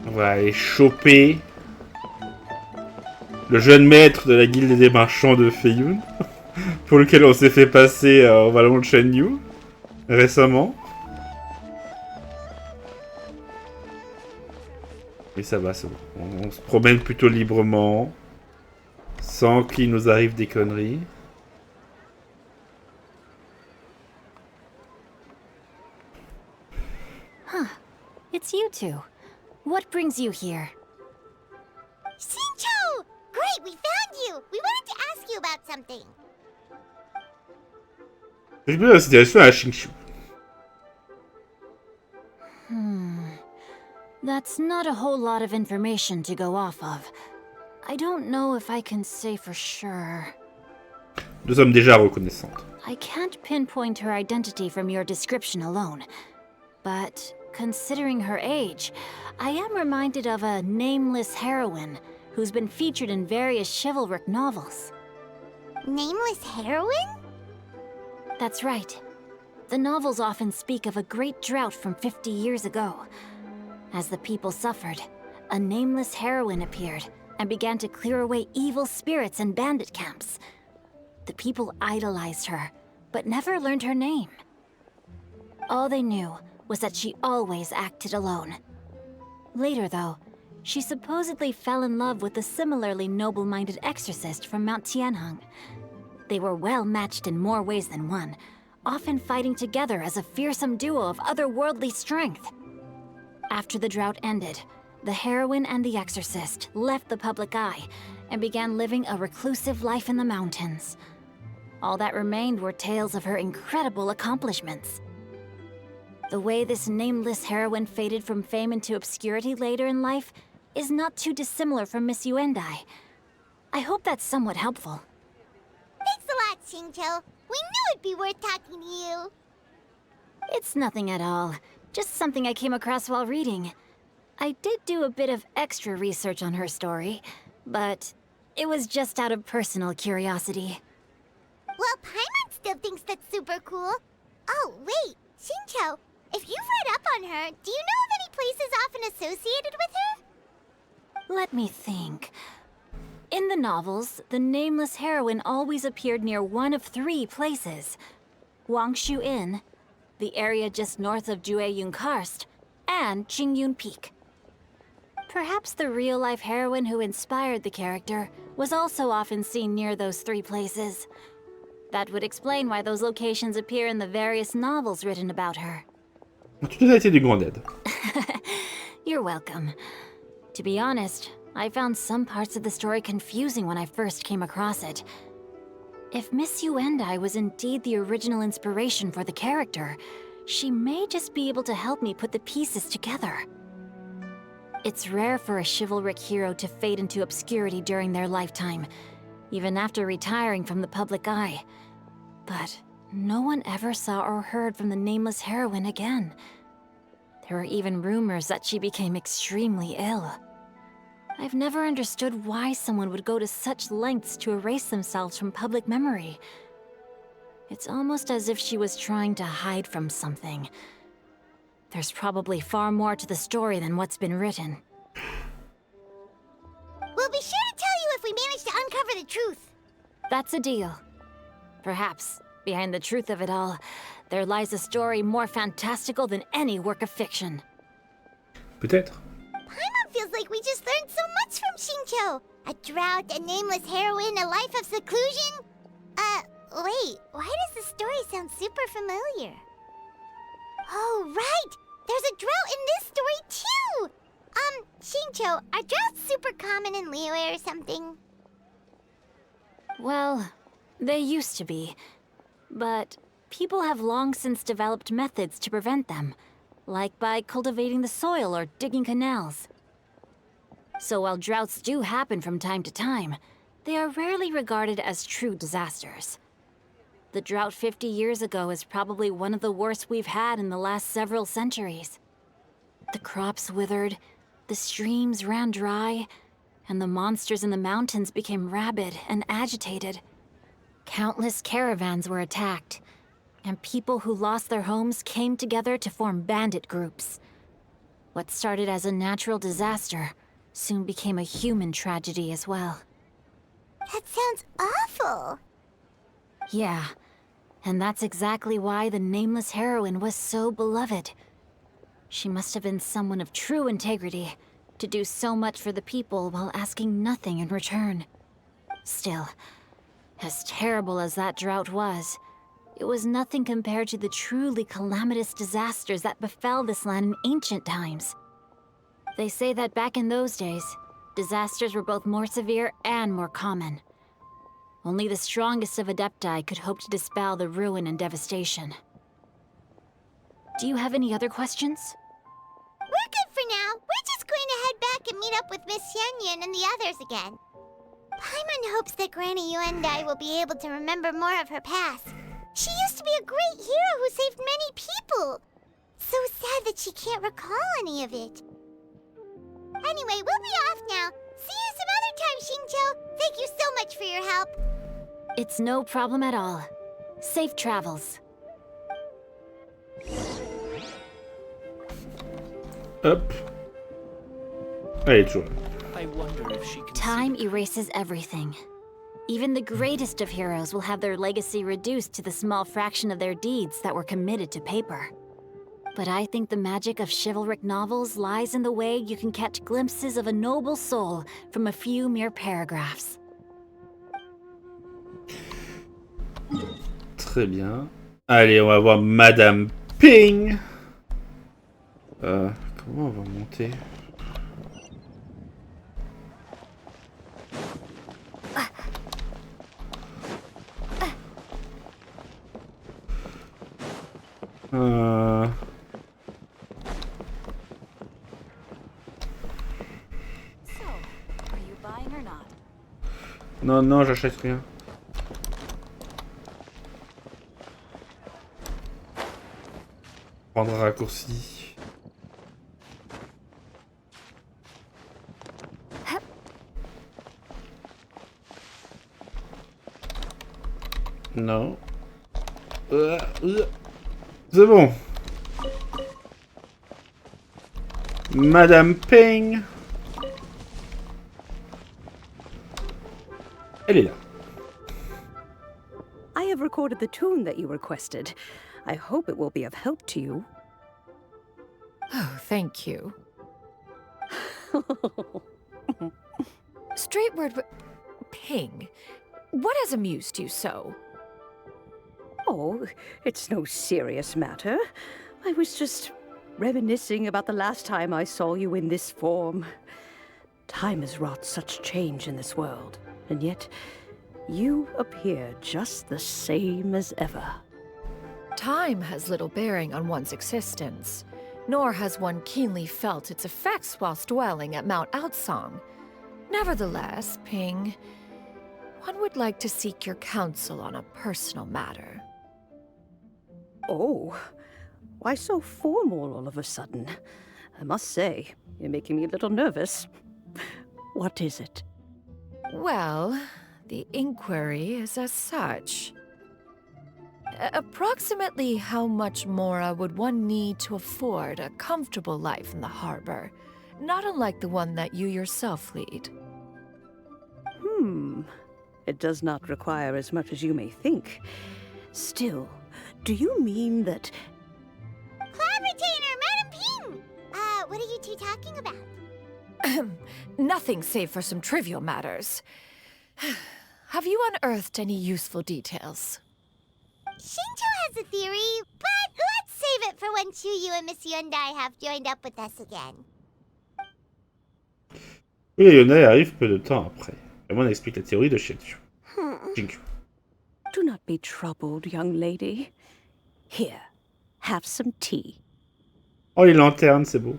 On va aller choper le jeune maître de la guilde des marchands de Xianyun, pour lequel on s'est fait passer au vallon de Xianyun récemment. Et ça va, c'est bon. On se promène plutôt librement, sans qu'il nous arrive des conneries. Huh. It's you two. What brings you here? Shincho! Great, we found you! We wanted to ask you about something. Je veux la situation à Shinshu. That's not a whole lot of information to go off of. I don't know if I can say for sure. Nous sommes déjà reconnaissantes. I can't pinpoint her identity from your description alone. But considering her age, I am reminded of a nameless heroine who's been featured in various chivalric novels. Nameless heroine? That's right. The novels often speak of a great drought from 50 years ago. As the people suffered, a nameless heroine appeared and began to clear away evil spirits and bandit camps. The people idolized her, but never learned her name. All they knew was that she always acted alone. Later, though, she supposedly fell in love with a similarly noble-minded exorcist from Mount Tianheng. They were well matched in more ways than one, often fighting together as a fearsome duo of otherworldly strength. After the drought ended, the heroine and the exorcist left the public eye and began living a reclusive life in the mountains. All that remained were tales of her incredible accomplishments. The way this nameless heroine faded from fame into obscurity later in life is not too dissimilar from Miss YUANDAI. I hope that's somewhat helpful. Thanks a lot, Shincho. We knew it'd be worth talking to you. It's nothing at all. Just something I came across while reading. I did do a bit of extra research on her story, but it was just out of personal curiosity. Well, Paimon still thinks that's super cool. Oh, wait, Shincho, if you've read up on her, do you know of any places often associated with her? Let me think. In the novels, the nameless heroine always appeared near one of 3 places. Wangshu Inn, the area just north of Jueyun Karst, and Qingyun Peak. Perhaps the real-life heroine who inspired the character was also often seen near those 3 places. That would explain why those locations appear in the various novels written about her. Tu nous as été d'une grande aide. You're welcome. To be honest, I found some parts of the story confusing when I first came across it. If Miss YUANDAI was indeed the original inspiration for the character, she may just be able to help me put the pieces together. It's rare for a chivalric hero to fade into obscurity during their lifetime, even after retiring from the public eye. But no one ever saw or heard from the nameless heroine again. There were even rumors that she became extremely ill. I've never understood why someone would go to such lengths to erase themselves from public memory. It's almost as if she was trying to hide from something. There's probably far more to the story than what's been written. We'll be sure to tell you if we manage to uncover the truth. That's a deal. Perhaps, behind the truth of it all, there lies a story more fantastical than any work of fiction. Peut-être. Paimon feels like we just learned so much from Shincho. A drought, a nameless heroine, a life of seclusion. Wait, why does the story sound super familiar? Oh, right! There's a drought in this story, too! Shincho, are droughts super common in Liyue or something? Well, they used to be. But people have long since developed methods to prevent them, like by cultivating the soil or digging canals. So while droughts do happen from time to time, they are rarely regarded as true disasters. The drought 50 years ago is probably one of the worst we've had in the last several centuries. The crops withered, the streams ran dry, and the monsters in the mountains became rabid and agitated. Countless caravans were attacked, and people who lost their homes came together to form bandit groups. What started as a natural disaster soon became a human tragedy as well. That sounds awful. Yeah, and that's exactly why the nameless heroine was so beloved. She must have been someone of true integrity, to do so much for the people while asking nothing in return. Still, as terrible as that drought was, it was nothing compared to the truly calamitous disasters that befell this land in ancient times. They say that back in those days, disasters were both more severe and more common. Only the strongest of Adepti could hope to dispel the ruin and devastation. Do you have any other questions? We're good for now. We're just going to head back and meet up with Miss Xianyun and the others again. Paimon hopes that Granny Yuandai will be able to remember more of her past. She used to be a great hero who saved many people. So sad that she can't recall any of it. Anyway, we'll be off now. See you some other time, Xingqiu. Thank you so much for your help. It's no problem at all. Safe travels. Hop. Allez, toujours. I wonder if she can Time erases everything. Even the greatest of heroes will have their legacy reduced to the small fraction of their deeds that were committed to paper. But I think the magic of chivalric novels lies in the way you can catch glimpses of a noble soul from a few mere paragraphs. Très bien. Allez, on va voir Madame Ping. Comment on va monter? So, are you buying or not? Non, non, j'achète rien. Prendre un raccourci. Non. C'est bon. Madame Ping. Elle est là. I have recorded the tune that you requested. I hope it will be of help to you. Oh, thank you. Straight word, Ping. What has amused you so? Oh, it's no serious matter. I was just reminiscing about the last time I saw you in this form. Time has wrought such change in this world, and yet you appear just the same as ever. Time has little bearing on one's existence, nor has one keenly felt its effects whilst dwelling at Mount Outsong. Nevertheless, Ping, one would like to seek your counsel on a personal matter. Oh, why so formal all of a sudden? I must say, you're making me a little nervous. What is it? Well, the inquiry is as such. Approximately how much more would one need to afford a comfortable life in the harbor, not unlike the one that you yourself lead? It does not require as much as you may think. Still, do you mean that... Cloud Retainer, Madam Ping! What are you two talking about? Nothing save for some trivial matters. Have you unearthed any useful details? Xingqiu has a theory, but let's save it for when Shuyu and Miss Yuandai have joined up with us again. Oui, Yuandai arrive peu de temps après. Vraiment, on explique la théorie de Xianyun. Do not be troubled, young lady. Here, have some tea. Oh, les lanternes, c'est beau.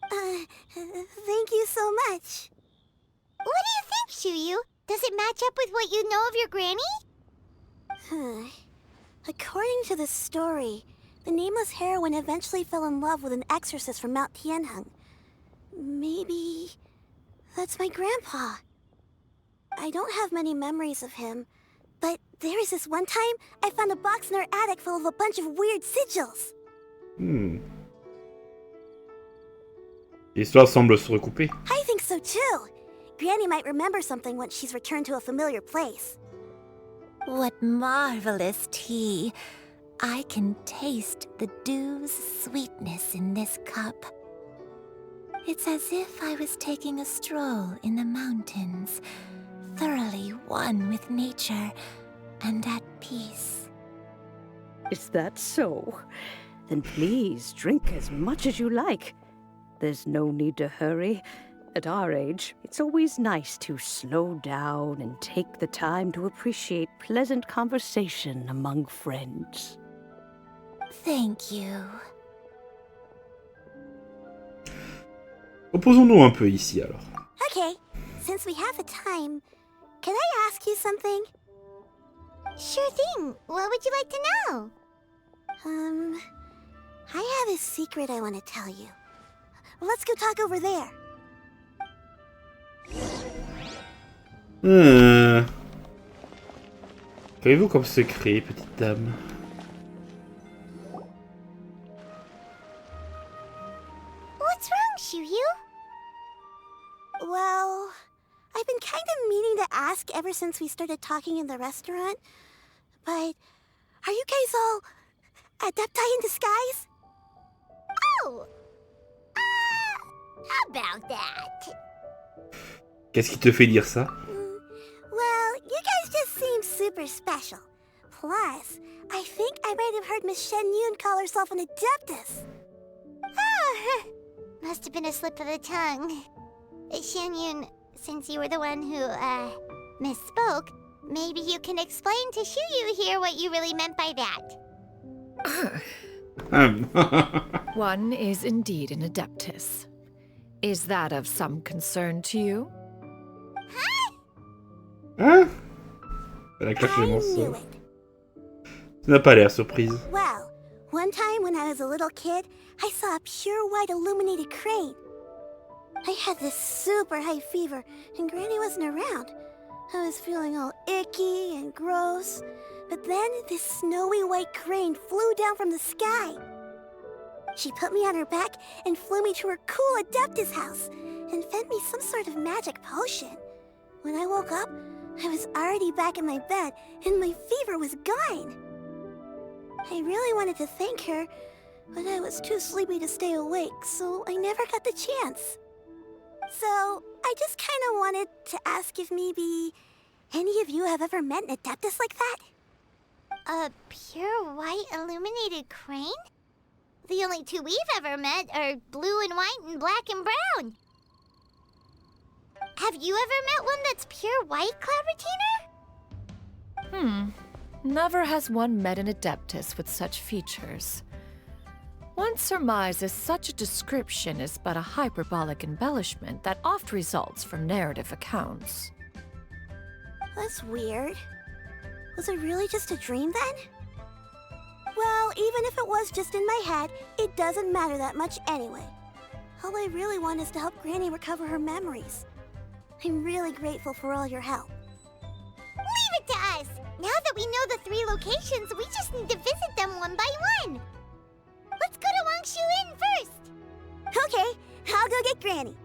Thank you so much. What do you think, Shuyu? Does it match up with what you know of your granny? According to the story, the nameless heroine eventually fell in love with an exorcist from Mount Tianheng. Maybe that's my grandpa. I don't have many memories of him, but there was this one time I found a box in our attic full of a bunch of weird sigils. L'histoire semble se recouper. I think so too. Granny might remember something once she's returned to a familiar place. What marvelous tea. I can taste the dew's sweetness in this cup. It's as if I was taking a stroll in the mountains, thoroughly one with nature and at peace. Is that so? Then please drink as much as you like. There's no need to hurry. At our age, it's always nice to slow down and take the time to appreciate pleasant conversation among friends. Thank you. Reposons-nous un peu ici alors. Okay, since we have the time, can I ask you something? Sure thing. What would you like to know? I have a secret I want to tell you. Let's go talk over there. Qu'avez-vous comme secret, petite dame? What's wrong, Shuyu? Well, I've been kind of meaning to ask ever since we started talking in the restaurant. But are you guys all adepti in disguise? Oh! How about that? Qu'est-ce qui te fait dire ça? Well, you guys just seem super special. Plus, I think I might have heard Miss Xianyun call herself an adeptus. Oh, must have been a slip of the tongue. Xianyun, since you were the one who, misspoke, maybe you can explain to Shuyu here what you really meant by that. One is indeed an adeptus. Is that of some concern to you? Hein? Elle a caché mon sort. Ça n'a pas l'air surprise. Well, one time when I was a little kid, I saw a pure white illuminated crane. I had this super high fever, and Granny wasn't around. I was feeling all icky and gross. But then this snowy white crane flew down from the sky. She put me on her back and flew me to her cool Adeptus house and fed me some sort of magic potion. When I woke up, I was already back in my bed and my fever was gone. I really wanted to thank her, but I was too sleepy to stay awake, so I never got the chance. So, I just kind of wanted to ask if maybe any of you have ever met an Adeptus like that? A pure white illuminated crane? The only two we've ever met are blue and white and black and brown. Have you ever met one that's pure white, Clovertina? Never has one met an adeptus with such features. One surmises such a description is but a hyperbolic embellishment that oft results from narrative accounts. That's weird. Was it really just a dream then? Well, even if it was just in my head, it doesn't matter that much anyway. All I really want is to help Granny recover her memories. I'm really grateful for all your help. Leave it to us! Now that we know the 3 locations, we just need to visit them one by one. Let's go to Wangshu Inn first. Okay, I'll go get Granny.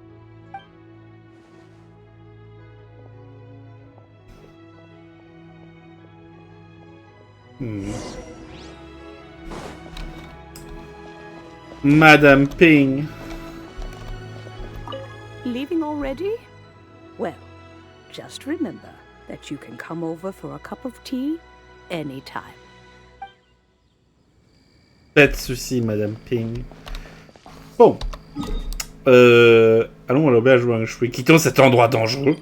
Madame Ping. Leaving already? Well, just remember that you can come over for a cup of tea anytime. Pas de soucis, Madame Ping. Bon. Allons à l'auberge Wangshui. Quittons cet endroit dangereux.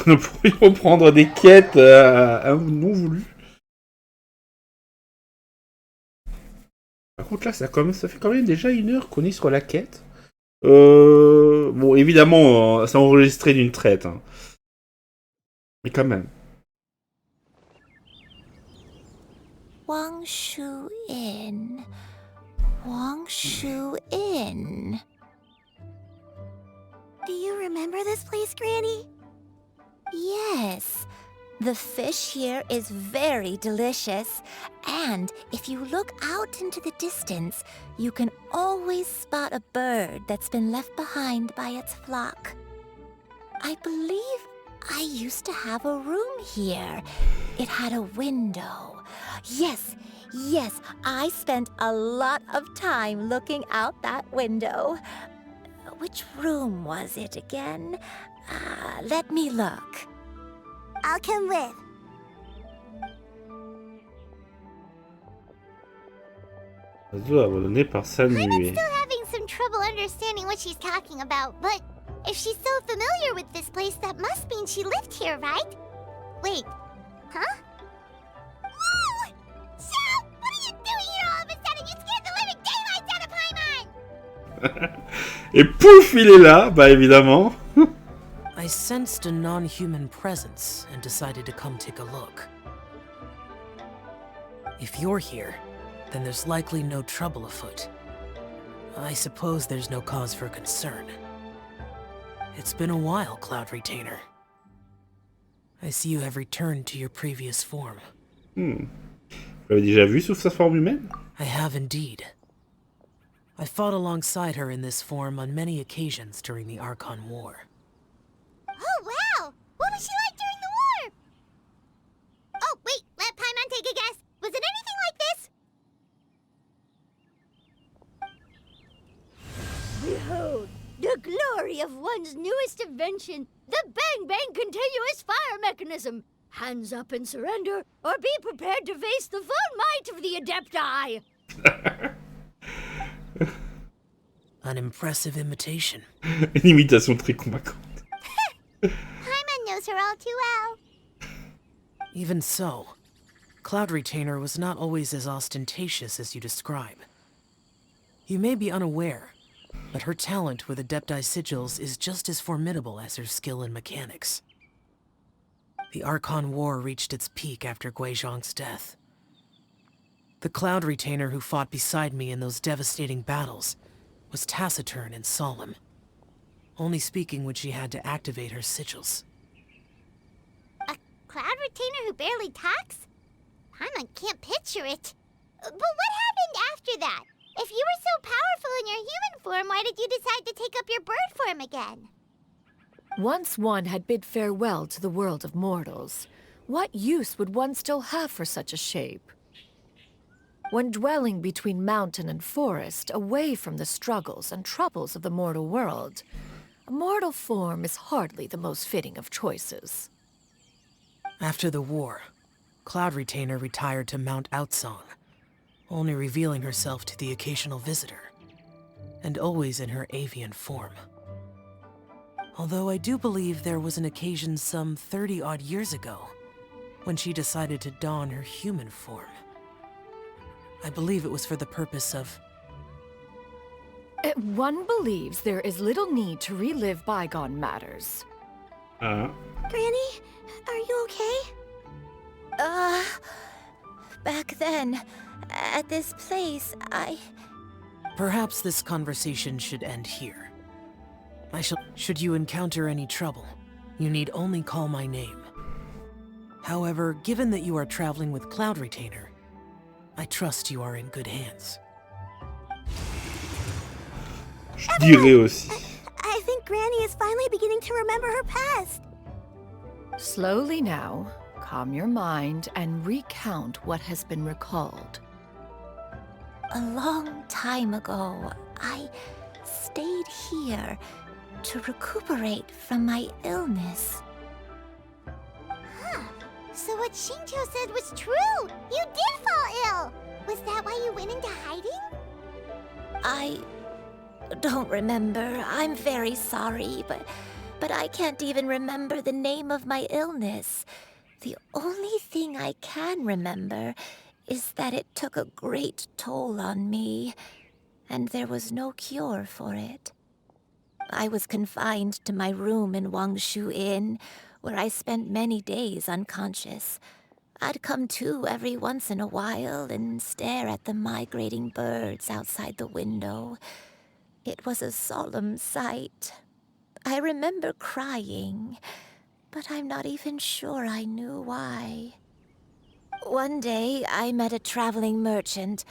Nous pourrions prendre des quêtes non voulues. Par contre, là, ça fait quand même déjà 1 heure qu'on est sur la quête. Bon, évidemment, c'est enregistré d'une traite. Hein. Mais quand même. Wangshu Inn. Wangshu Inn. Do you remember this place, Granny? Yes. The fish here is very delicious, and if you look out into the distance, you can always spot a bird that's been left behind by its flock. I believe I used to have a room here. It had a window. Yes, I spent a lot of time looking out that window. Which room was it again? Let me look. I'll come with. Oiseau abandonné par Salut. I'm still having some trouble understanding what she's talking about, but if she's so familiar with this place, that must mean she lived here, right? Wait, huh? Whoa! Shell! What are you doing here all of a sudden? You scared the living daylights out of Paimon! Et pouf, il est là, bah évidemment. I sensed a non-human presence and decided to come take a look. If you're here, then there's likely no trouble afoot. I suppose there's no cause for concern. It's been a while, Cloud Retainer. I see you have returned to your previous form. Vous l'avez déjà vu sous sa forme humaine? I have indeed. I fought alongside her in this form on many occasions during the Archon War. Oh, wow! What was she like during the war? Oh, wait, let Paimon take a guess. Was it anything like this? Behold, the glory of one's newest invention, the Bang Bang Continuous Fire Mechanism. Hands up and surrender, or be prepared to face the full might of the Adepti. An impressive imitation. Une imitation très convaincante. Paimon knows her all too well. Even so, Cloud Retainer was not always as ostentatious as you describe. You may be unaware, but her talent with Adepti sigils is just as formidable as her skill in mechanics. The Archon War reached its peak after Guizhong's death. The Cloud Retainer who fought beside me in those devastating battles was taciturn and solemn, only speaking when she had to activate her sigils. A Cloud Retainer who barely talks? Paimon can't picture it. But what happened after that? If you were so powerful in your human form, why did you decide to take up your bird form again? Once one had bid farewell to the world of mortals, what use would one still have for such a shape? When dwelling between mountain and forest, away from the struggles and troubles of the mortal world, a mortal form is hardly the most fitting of choices. After the war, Cloud Retainer retired to Mount Outsong, only revealing herself to the occasional visitor, and always in her avian form. Although I do believe there was an occasion some 30-odd years ago when she decided to don her human form. I believe it was for the purpose of... One believes there is little need to relive bygone matters. Granny, are you okay? Back then, at this place, Perhaps this conversation should end here. Should you encounter any trouble, you need only call my name. However, given that you are traveling with Cloud Retainer, I trust you are in good hands. Je dirais aussi. I think Granny is finally beginning to remember her past. Slowly now, calm your mind and recount what has been recalled. a long time ago, I stayed here to recuperate from my illness. Huh. So what Xingqiu said was true! You did fall ill! Was that why you went into hiding? I don't remember. I'm very sorry, but I can't even remember the name of my illness. The only thing I can remember is that it took a great toll on me, and there was no cure for it. I was confined to my room in Wangshu Inn, where I spent many days unconscious. I'd come to every once in a while and stare at the migrating birds outside the window. It was a solemn sight. I remember crying, but I'm not even sure I knew why. One day, I met a traveling merchant.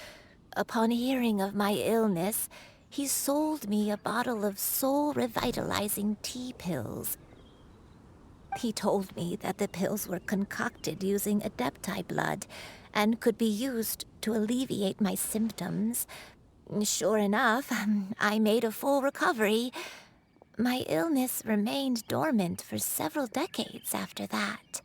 Upon hearing of my illness, he sold me a bottle of soul-revitalizing tea pills. He told me that the pills were concocted using Adepti blood and could be used to alleviate my symptoms. Sure enough, I made a full recovery. My illness remained dormant for several decades after that.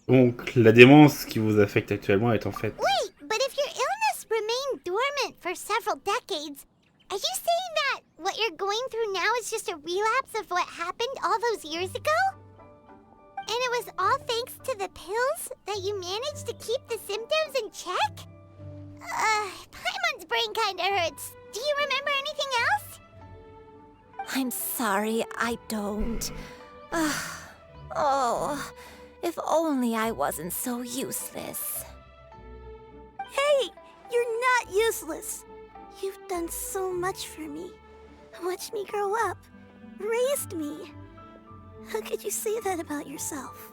Donc, la démence qui vous affecte actuellement est en fait... Wait, but if your illness remained dormant for several decades, are you saying that what you're going through now is just a relapse of what happened all those years ago? And it was all thanks to the pills that you managed to keep the symptoms in check? Paimon's brain kinda hurts. Do you remember anything else? I'm sorry, I don't. Oh, if only I wasn't so useless. Hey, you're not useless. You've done so much for me. Watched me grow up. Raised me. How could you say that about yourself?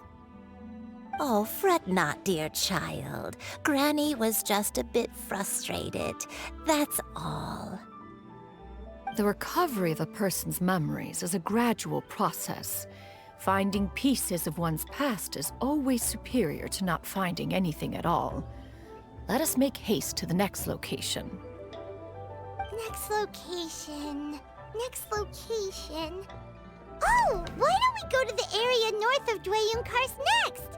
Oh, fret not, dear child. Granny was just a bit frustrated. That's all. The recovery of a person's memories is a gradual process. Finding pieces of one's past is always superior to not finding anything at all. Let us make haste to the next location. Next location. Next location. Oh, why don't we go to the area north of Dwayunkars next?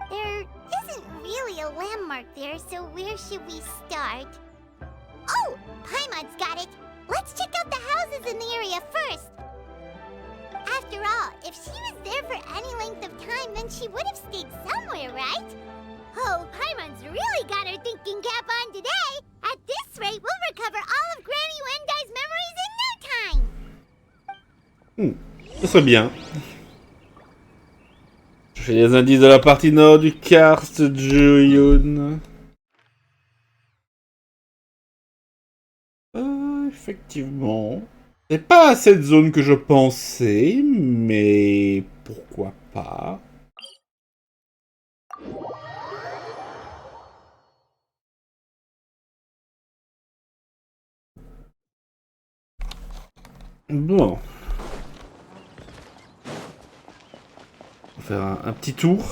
There isn't really a landmark there, so where should we start? Oh, Paimon's got it. Let's check out the houses in the area first. After all, if she was there for any length of time, then she would have stayed somewhere, right? Oh, Paimon's really got her thinking cap on today. At this rate, we'll recover all of Granny Yuandai's memories in no time. Ce serait bien. Je fais les indices de la partie nord du karst Xianyun. Effectivement. C'est pas cette zone que je pensais, mais pourquoi pas. Bon. On va faire un petit tour.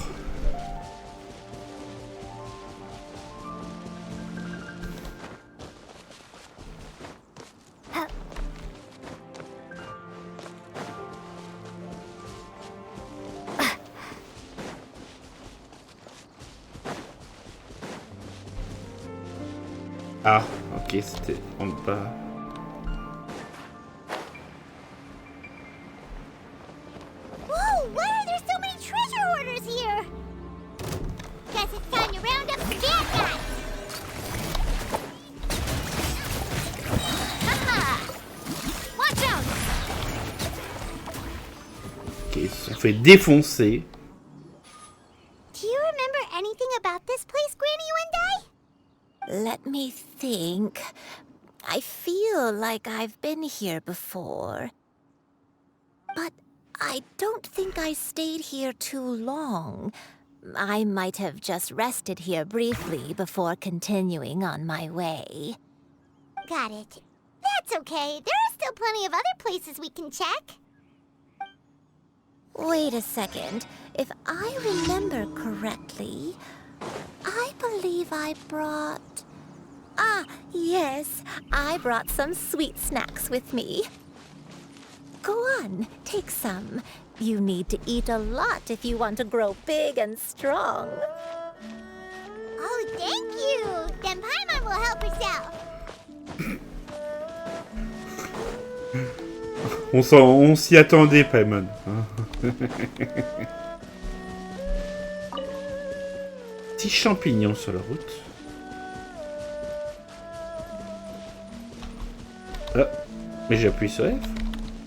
Ah, ok, c'était en bas. Whoa, why are there so many treasure hoarders here? Guess it's time to round up the bad guys. Haha! Watch out! Ok, ils se sont fait défoncer. Do you remember anything about this place, Granny Yuandai? Let me think. I feel like I've been here before. But I don't think I stayed here too long. I might have just rested here briefly before continuing on my way. Got it. That's okay. There are still plenty of other places we can check. Wait a second. If I remember correctly, I believe I brought... Ah, yes. I brought some sweet snacks with me. Go on, take some. You need to eat a lot if you want to grow big and strong. Oh, thank you. Then Paimon will help herself. On s'y attendait, Paimon. Petit champignon sur la route. Ah, mais j'ai appuyé sur F.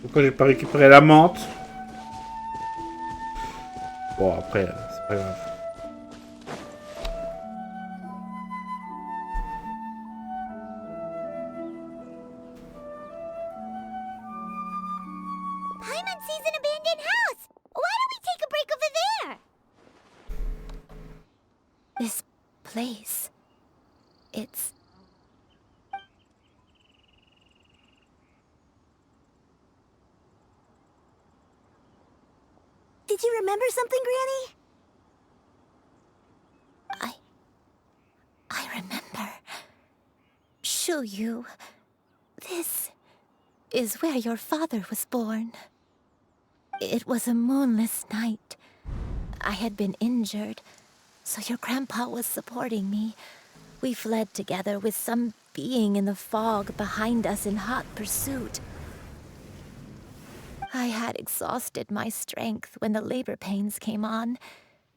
Pourquoi j'ai pas récupéré la menthe? Bon, après, c'est pas grave. Paimon sees an abandoned house. place. It's... Did you remember something, Granny? I remember. Shuyu, this is where your father was born. It was a moonless night. I had been injured, so your grandpa was supporting me. We fled together with some being in the fog behind us in hot pursuit. I had exhausted my strength when the labor pains came on,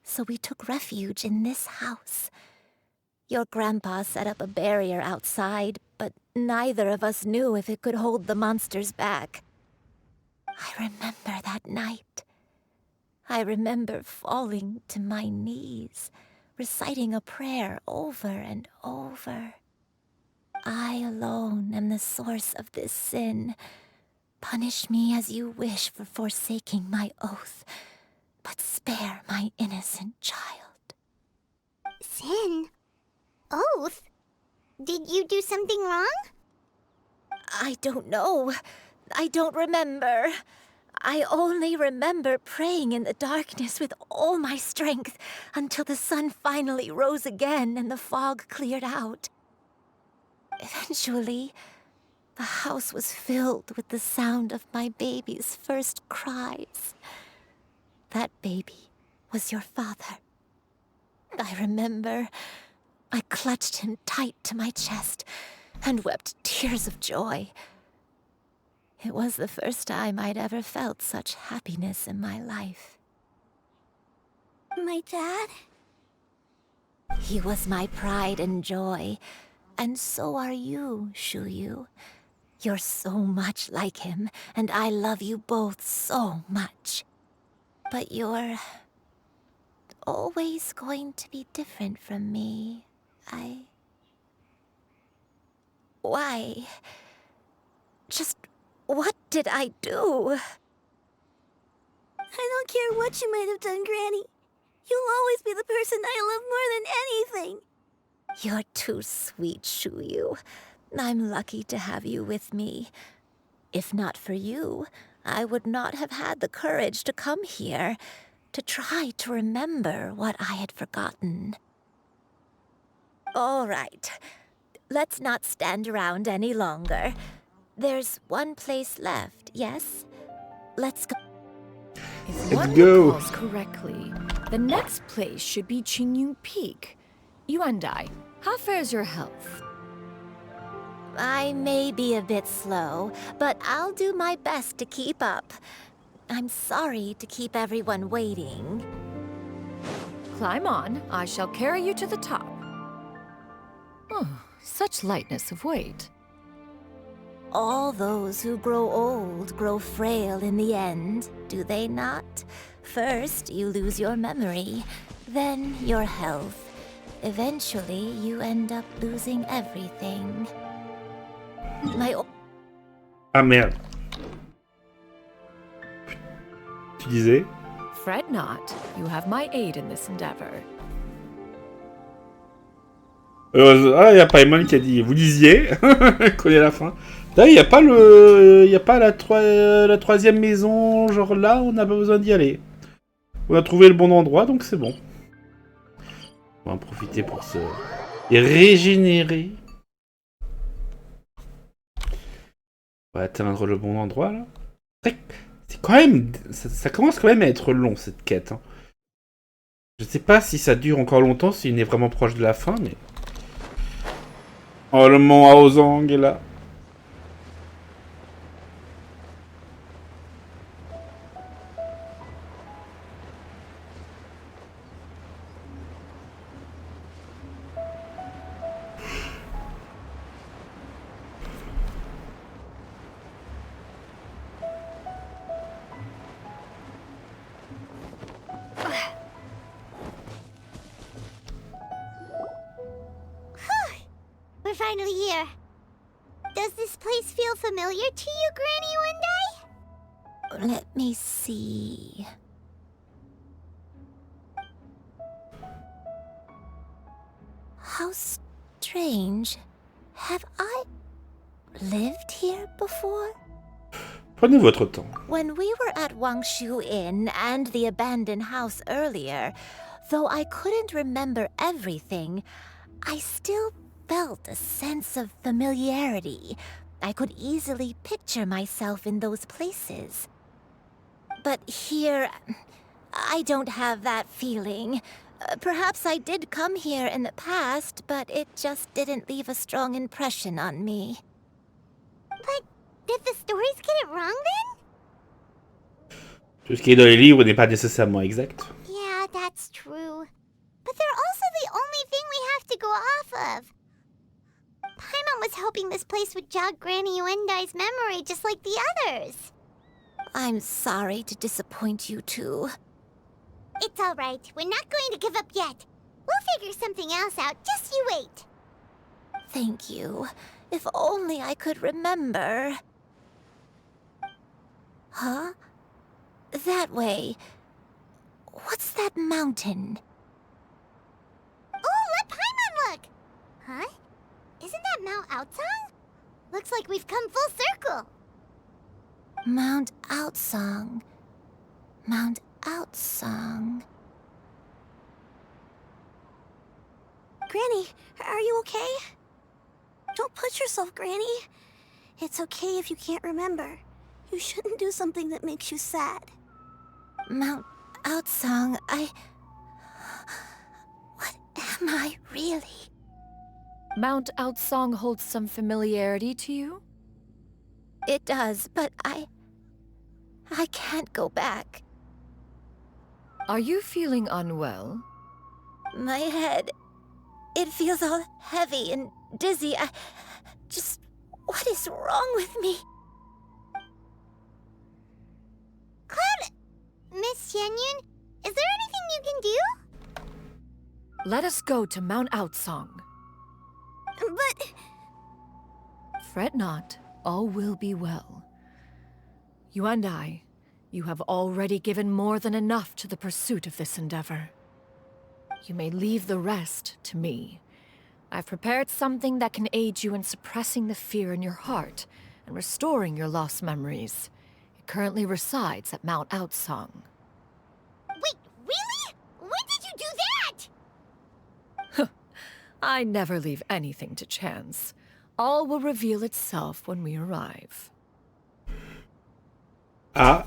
so we took refuge in this house. Your grandpa set up a barrier outside, but neither of us knew if it could hold the monsters back. I remember that night. I remember falling to my knees, reciting a prayer over and over. I alone am the source of this sin. Punish me as you wish for forsaking my oath, but spare my innocent child. Sin? Oath? Did you do something wrong? I don't know. I don't remember. I only remember praying in the darkness with all my strength until the sun finally rose again and the fog cleared out. Eventually, the house was filled with the sound of my baby's first cries. That baby was your father. I remember I clutched him tight to my chest and wept tears of joy. It was the first time I'd ever felt such happiness in my life. My dad? He was my pride and joy, and so are you, Shuyu. You're so much like him, and I love you both so much. But you're always going to be different from me. Why? Just what did I do? I don't care what you might have done, Granny. You'll always be the person I love more than anything. You're too sweet, Shuyu. I'm lucky to have you with me. If not for you, I would not have had the courage to come here, to try to remember what I had forgotten. All right. Let's not stand around any longer. There's one place left, yes? Let's go. If Let's one go. recalls correctly, the next place should be Xianyun Peak. Yuandai, how fares your health? I may be a bit slow, but I'll do my best to keep up. I'm sorry to keep everyone waiting. Climb on, I shall carry you to the top. Oh, such lightness of weight. All those who grow old grow frail in the end, do they not? First, you lose your memory, then your health. Eventually, you end up losing everything. Ah merde. Tu disais? Fret not, you have my aid in this endeavor. Ah, il n'y a pas Emmanuel qui a dit. Vous disiez, connaît la fin. Là, il n'y a pas le, il y a pas la troisième maison, genre là, on n'a pas besoin d'y aller. On a trouvé le bon endroit, donc c'est bon. On va en profiter pour se régénérer. On va atteindre le bon endroit là. C'est quand même, ça commence quand même à être long cette quête. Hein. Je sais pas si ça dure encore longtemps, s'il est vraiment proche de la fin, mais. Oh, le mont Aozang est là. We're finally here. Does this place feel familiar to you, Granny Yuandai? Let me see. How strange. Have I lived here before? Prenez votre temps. When we were at Wangshu Inn and the abandoned house earlier, though I couldn't remember everything, I still felt a sense of familiarity. I could easily picture myself in those places. But here, I don't have that feeling. Perhaps I did come here in the past, but it just didn't leave a strong impression on me. But did the stories get it wrong then? Tout ce qui est dans les livres n'est pas nécessairement exact. Yeah, that's true. But they're also the only thing we have to go off of. Paimon was hoping this place would jog Granny Yuandai's memory just like the others. I'm sorry to disappoint you too. It's alright. We're not going to give up yet. We'll figure something else out. Just you wait. Thank you. If only I could remember. Huh? That way. What's that mountain? Oh, let Paimon look! Huh? Isn't that Mount Outsong? Looks like we've come full circle. Mount Outsong. Mount Outsong. Granny, are you okay? Don't push yourself, Granny. It's okay if you can't remember. You shouldn't do something that makes you sad. Mount Outsong, What am I really? Mount Outsong holds some familiarity to you? It does, but I can't go back. Are you feeling unwell? My head, it feels all heavy and dizzy. What is wrong with me? Cloud... Miss Xianyun, is there anything you can do? Let us go to Mount Outsong. But... Fret not, all will be well. Yuandai, you have already given more than enough to the pursuit of this endeavor. You may leave the rest to me. I've prepared something that can aid you in suppressing the fear in your heart and restoring your lost memories. It currently resides at Mount Outsong. Wait, really? When did you do that? I never leave anything to chance. All will reveal itself when we arrive. Ah.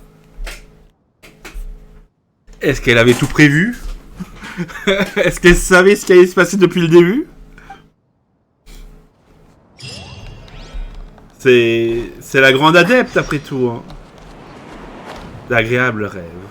Est-ce qu'elle avait tout prévu? Est-ce qu'elle savait ce qui allait se passer depuis le début? C'est la grande adepte après tout, hein. D'agréables rêves.